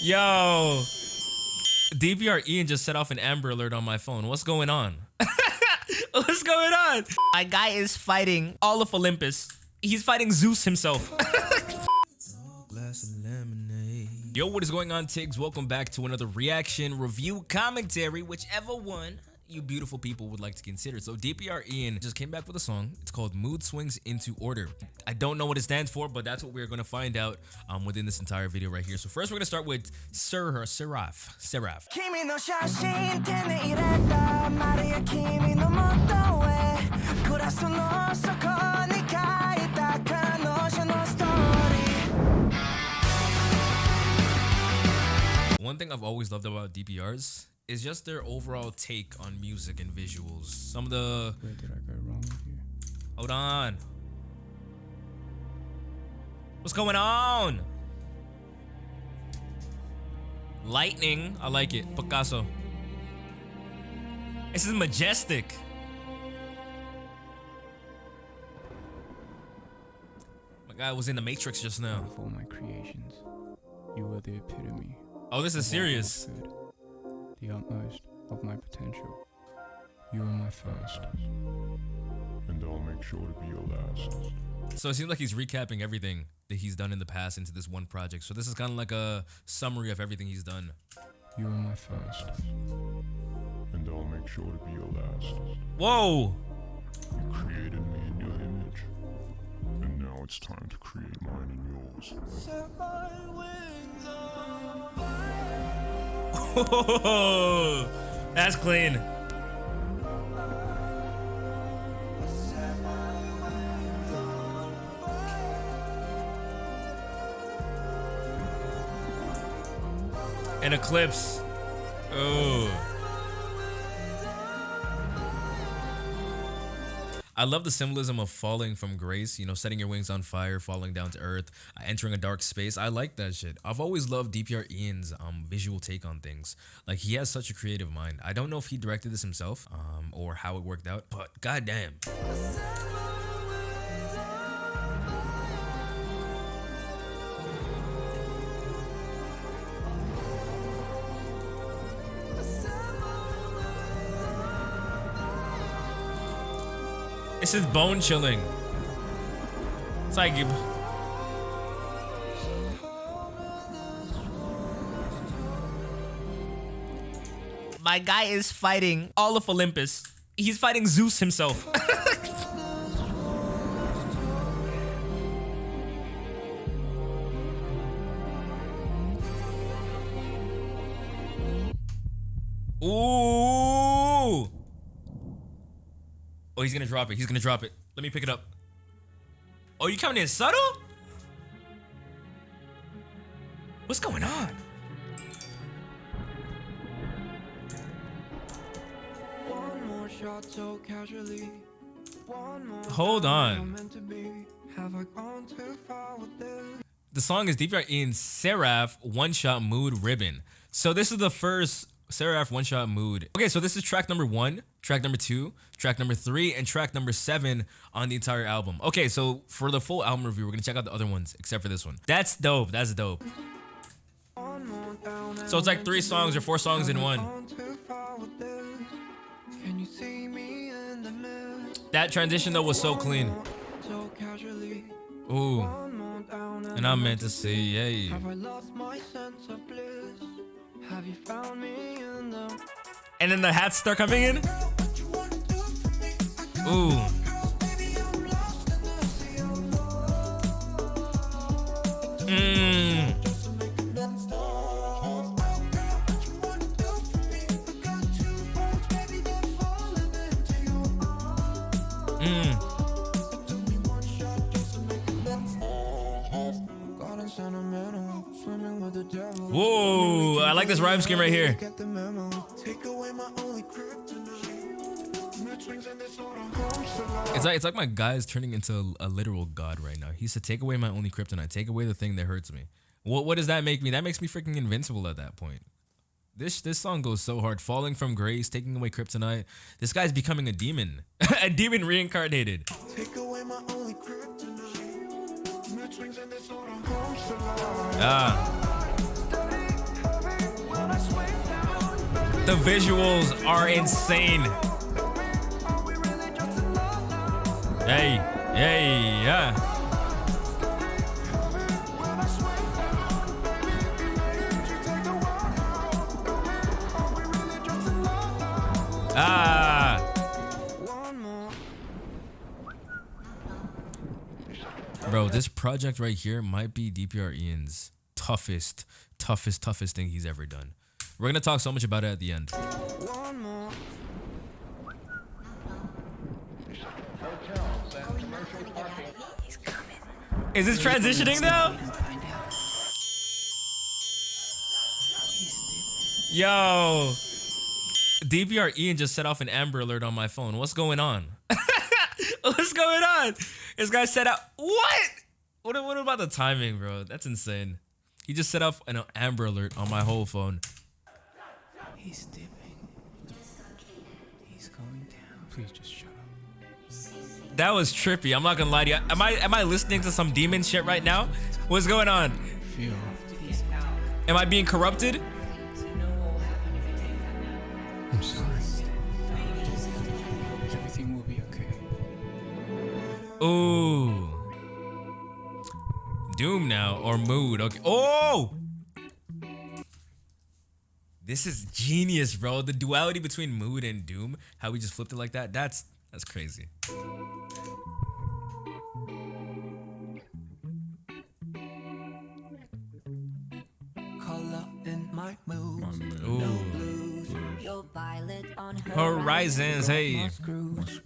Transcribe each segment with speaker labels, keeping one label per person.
Speaker 1: Yo, DPRIAN just set off an Amber Alert on my phone. What's going on? What's going on? My guy is fighting all of Olympus. He's fighting Zeus himself. Glass of lemonade. Yo, what is going on, Tigs? Welcome back to another reaction, review, commentary, whichever one you beautiful people would like to consider. So DPRIAN just came back with a song. It's called Mood Swings Into Order. I don't know what it stands for, but that's what we're going to find out within this entire video right here. So first we're going to start with Seraph. One thing I've always loved about DPRs is just their overall take on music and visuals. Some of the...
Speaker 2: Where did I go wrong with you?
Speaker 1: Hold on. What's going on? Lightning. I like it. Picasso. This is majestic. My guy was in the Matrix just now.
Speaker 2: Of all my creations, you were the epitome.
Speaker 1: Oh, this is serious.
Speaker 2: The utmost of my potential. You are my first, and I'll make sure to be your last.
Speaker 1: So it seems like he's recapping everything that he's done in the past into this one project. So this is kind of like a summary of everything he's done.
Speaker 2: You are my first, and I'll make sure to be your last.
Speaker 1: Whoa!
Speaker 2: You created me in your image, and now it's time to create mine in yours. Set my wings on fire.
Speaker 1: Oh, that's clean. An eclipse. Oh. I love the symbolism of falling from grace, you know, setting your wings on fire, falling down to earth, entering a dark space. I like that shit. I've always loved DPRIAN's visual take on things. Like, he has such a creative mind. I don't know if he directed this himself or how it worked out, but goddamn. This is bone chilling. It's like my guy is fighting all of Olympus. He's fighting Zeus himself. Ooh. Oh, he's gonna drop it. He's gonna drop it. Let me pick it up. Oh, you coming in subtle? What's going on?
Speaker 3: One more shot so casually. One more
Speaker 1: hold on.
Speaker 3: meant to be. Have I gone too far with this?
Speaker 1: The song is DPRIAN's Seraph One Shot Mood Ribbon. So this is the first Seraph One Shot Mood. Okay, so this is track number 1, track number 2, track number 3, and track number 7 on the entire album. Okay, so for the full album review, we're gonna check out the other ones except for this one. That's dope. That's dope. So it's like 3 songs or 4 songs in one. That transition though was so clean. Ooh. And I meant to say, yay.
Speaker 3: Have you found me in the...
Speaker 1: And then the hats start coming in. Ooh. Mmm. Whoa, I like this rhyme scheme right here. It's like my guy is turning into a literal god right now. He said, take away my only kryptonite, take away the thing that hurts me. What does that make me? That makes me freaking invincible at that point. This song goes so hard. Falling from grace, taking away kryptonite. This guy's becoming a demon. A demon reincarnated.
Speaker 3: Take away my only kryptonite.
Speaker 1: Ah. The visuals are insane. Hey, hey, yeah. Ah. Bro, this project right here might be DPRIAN's toughest thing he's ever done. We're gonna talk so much about it at the end. Is this transitioning now? Yo, DPRIAN just set off an Amber Alert on my phone. What's going on? What's going on? This guy set out. What about the timing, bro? That's insane. He just set off an Amber Alert on my whole phone.
Speaker 4: He's dipping. He's going down. Please just shut up.
Speaker 1: That was trippy. I'm not gonna lie to you. Am I listening to some demon shit right now? What's going on?
Speaker 4: Feel.
Speaker 1: Am I being corrupted?
Speaker 4: I'm sorry. Everything will be okay.
Speaker 1: Ooh. Doom now or mood. Okay. Oh! This is genius, bro. The duality between mood and doom, how we just flipped it like that, that's crazy.
Speaker 3: Color in my mood.
Speaker 1: Ooh.
Speaker 3: Your violet on
Speaker 1: Horizons, hey.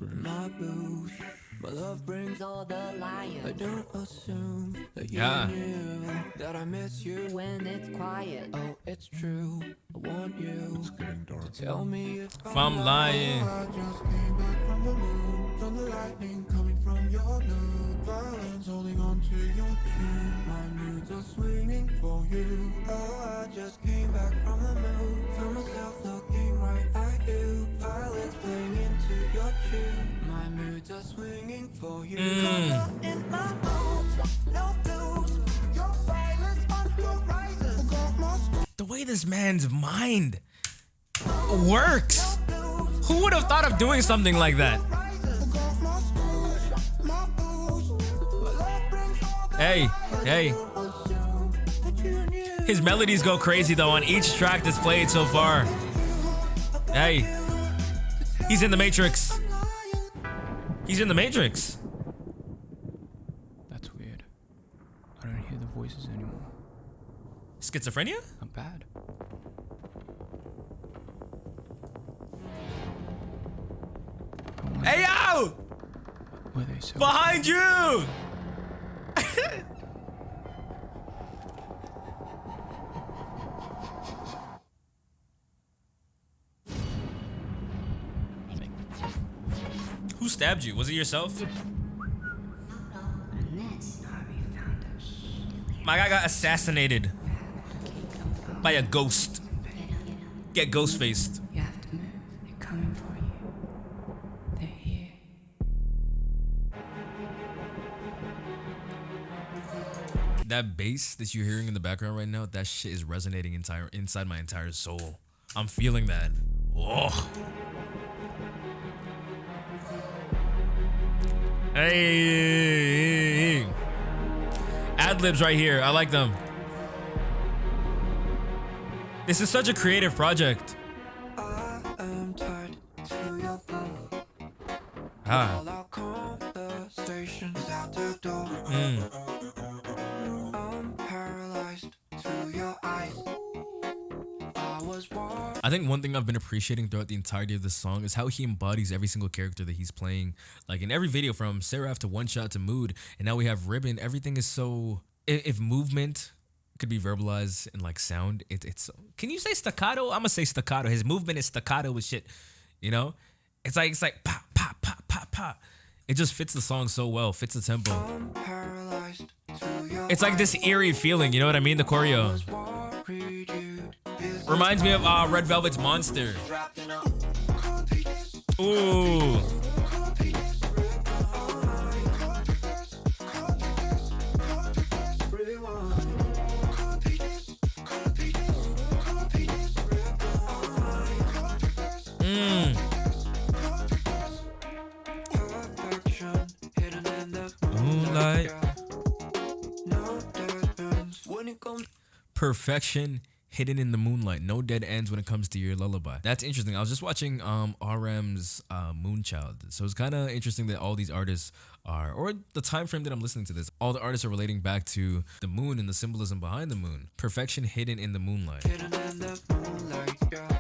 Speaker 3: My booze. My love brings all the lions. I don't assume that you
Speaker 1: Yeah.
Speaker 3: knew that I miss you when it's quiet. Oh, it's true. I want you to tell me if
Speaker 1: I'm lying.
Speaker 3: I just came back from the moon, from the lightning coming from your nude. Violence holding on to your tune. My moods are swinging for you. Oh, I just came back from the moon, found myself looking right at you. Violence playing into your tune. My moods are swinging for you. Color in my boots, no blues. Your silence on horizons.
Speaker 1: The way this man's mind works. Who would have thought of doing something like that? Hey, hey. His melodies go crazy though on each track that's played so far. Hey. He's in the Matrix. He's in the Matrix.
Speaker 4: That's weird. I don't hear the voices anymore.
Speaker 1: Schizophrenia?
Speaker 4: Not bad.
Speaker 1: Hey yo!
Speaker 4: Were they so?
Speaker 1: Behind you! Who stabbed you? Was it yourself? My guy got assassinated by a ghost. Get ghost faced.
Speaker 5: You have to move. They're coming for you. They're here.
Speaker 1: That bass that you're hearing in the background right now, that shit is resonating inside my entire soul. I'm feeling that. Oh. Hey. Ad-libs right here. I like them. This is such a creative project.
Speaker 3: I am tied to your phone.
Speaker 1: Ah.
Speaker 3: All our conversations out the door. I'm paralyzed to your eyes. I was warm.
Speaker 1: I think one thing I've been appreciating throughout the entirety of this song is how he embodies every single character that he's playing. Like in every video, from Seraph to One Shot to Mood, and now we have Ribbon. Everything is so. If movement could be verbalized in like sound, it's. Can you say staccato? I'm gonna say staccato. His movement is staccato with shit. You know, it's like pop pop pop pop pop. It just fits the song so well. Fits the tempo.
Speaker 3: I'm paralyzed to your
Speaker 1: It's like this eerie feeling. You know what I mean? The choreo
Speaker 3: worried you'd be
Speaker 1: reminds me of Red Velvet's Monster. Ooh. Perfection hidden in the moonlight. No dead ends when it comes to your lullaby. That's interesting. I was just watching RM's Moonchild. So it's kind of interesting that all these artists are, or the time frame that I'm listening to this, all the artists are relating back to the moon and the symbolism behind the moon. Perfection hidden in the moonlight.
Speaker 3: Hidden in the moonlight, yeah.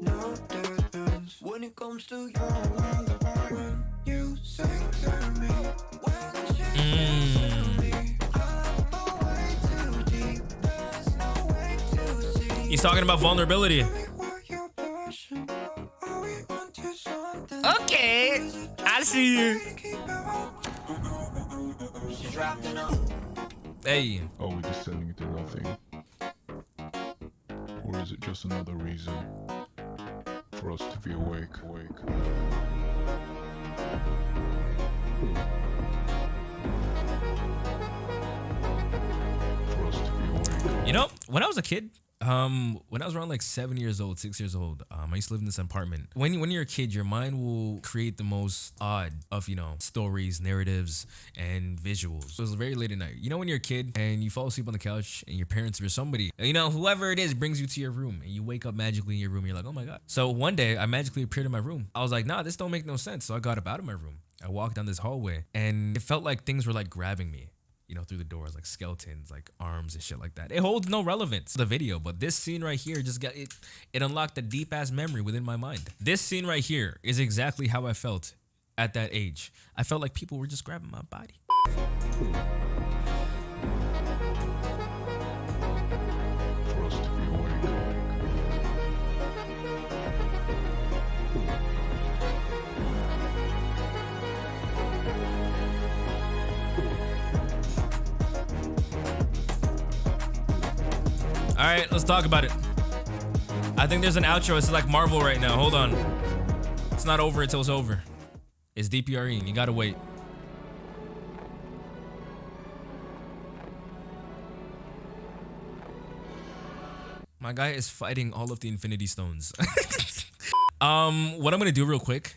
Speaker 3: No dead ends when it comes to you. When you sing to me, when she sings to me, I'm way too deep. There's no way to see.
Speaker 1: He's talking about vulnerability. Okay, I see you. Hey.
Speaker 2: Are we descending into nothing? Or is it just another reason for us to be awake? For us to be awake.
Speaker 1: You know, when I was a kid, when I was around like 7 years old, 6 years old, I used to live in this apartment. When you're a kid, your mind will create the most odd of, stories, narratives, and visuals. So it was very late at night. You know, when you're a kid and you fall asleep on the couch and your parents or somebody, whoever it is brings you to your room and you wake up magically in your room and you're like, oh my God. So one day I magically appeared in my room. I was like, nah, this don't make no sense. So I got up out of my room. I walked down this hallway and it felt like things were like grabbing me. Through the doors, like skeletons, like arms and shit like that. It holds no relevance to the video, but this scene right here just got it. It unlocked a deep ass memory within my mind. This scene right here is exactly how I felt at that age. I felt like people were just grabbing my body.
Speaker 2: For us to be awake.
Speaker 1: All right, let's talk about it. I think there's an outro. It's like Marvel right now. Hold on. It's not over until it's over. It's DPRIAN. You gotta wait. My guy is fighting all of the Infinity Stones. What I'm gonna do real quick,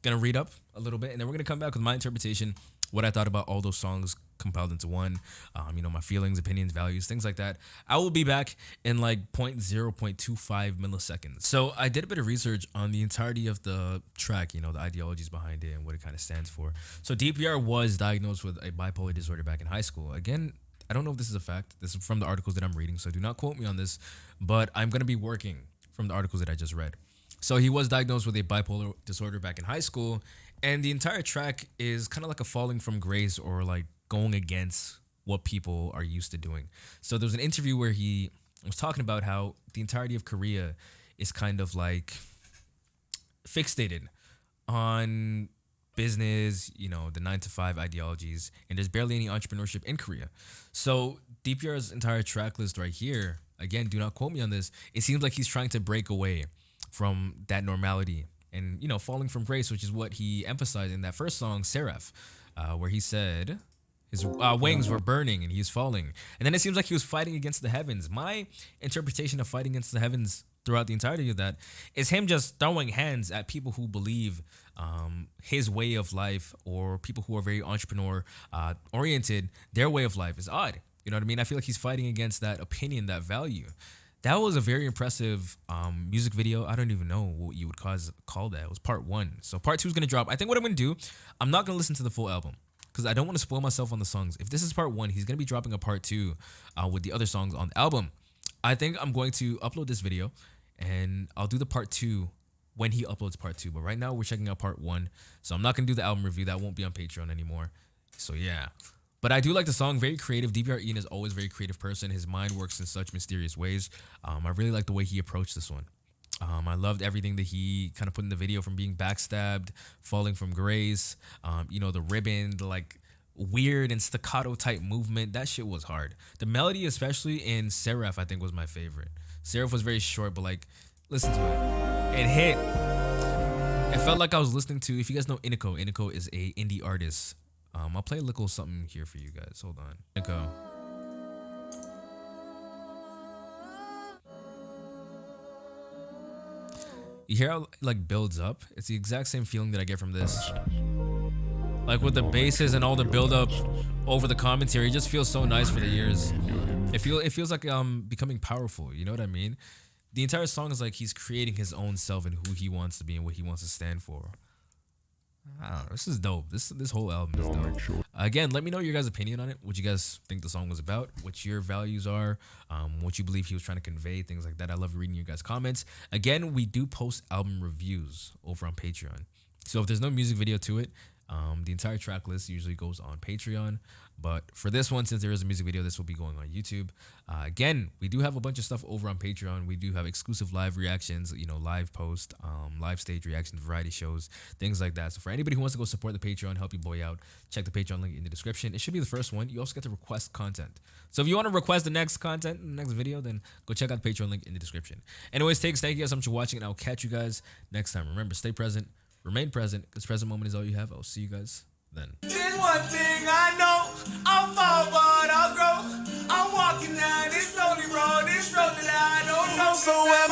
Speaker 1: gonna read up a little bit, and then we're gonna come back with my interpretation, what I thought about all those songs compiled into one, my feelings, opinions, values, things like that. I will be back in like 0.25 milliseconds. So I did a bit of research on the entirety of the track, the ideologies behind it and what it kind of stands for. So DPR was diagnosed with a bipolar disorder back in high school. Again, I don't know if this is a fact. This is from the articles that I'm reading, so do not quote me on this, but I'm going to be working from the articles that I just read. So he was diagnosed with a bipolar disorder back in high school, and the entire track is kind of like a falling from grace or like going against what people are used to doing. So there was an interview where he was talking about how the entirety of Korea is kind of like fixated on business, the 9-to-5 ideologies, and there's barely any entrepreneurship in Korea. So DPR's entire track list right here, again, do not quote me on this, it seems like he's trying to break away from that normality and, falling from grace, which is what he emphasized in that first song, Seraph, where he said his wings were burning and he was falling. And then it seems like he was fighting against the heavens. My interpretation of fighting against the heavens throughout the entirety of that is him just throwing hands at people who believe his way of life, or people who are very entrepreneur oriented. Their way of life is odd. You know what I mean? I feel like he's fighting against that opinion, that value. That was a very impressive music video. I don't even know what you would call that. It was part 1. So part 2 is going to drop. I think what I'm going to do, I'm not going to listen to the full album because I don't want to spoil myself on the songs. If this is part 1, he's going to be dropping a part 2 with the other songs on the album. I think I'm going to upload this video and I'll do the part 2 when he uploads part 2. But right now we're checking out part 1. So I'm not going to do the album review. That won't be on Patreon anymore. So yeah. But I do like the song, very creative. DPRIAN is always a very creative person. His mind works in such mysterious ways. I really like the way he approached this one. I loved everything that he kind of put in the video, from being backstabbed, falling from grace, the ribbon, the like weird and staccato type movement. That shit was hard. The melody, especially in Seraph, I think was my favorite. Seraph was very short, but like, listen to it. It hit. It felt like I was listening to, if you guys know Iniko. Iniko is a indie artist. I'll play a little something here for you guys. Hold on. Iniko. You hear how it like builds up? It's the exact same feeling that I get from this. Like with the basses and all the build up over the commentary, it just feels so nice for the ears. It feels like becoming powerful, you know what I mean? The entire song is like he's creating his own self and who he wants to be and what he wants to stand for. I don't know, this is dope. This whole album is dope. Again, let me know your guys' opinion on it. What you guys think the song was about, what your values are, what you believe he was trying to convey, things like that. I love reading your guys' comments. Again, we do post album reviews over on Patreon. So if there's no music video to it, the entire track list usually goes on Patreon. But for this one, since there is a music video, this will be going on YouTube. Again, we do have a bunch of stuff over on Patreon. We do have exclusive live reactions, you know, live post, live stage reactions, variety shows, things like that. So for anybody who wants to go support the Patreon, help your boy out, check the Patreon link in the description. It should be the first one. You also get to request content. So if you want to request the next content, the next video, then go check out the Patreon link in the description. Anyways, thank you guys so much for watching, and I'll catch you guys next time. Remember, stay present, remain present, because present moment is all you have. I'll see you guys then.
Speaker 3: There's one thing I know, I'll fall but I'll grow. I'm walking down this lonely road, this road that I don't know. So am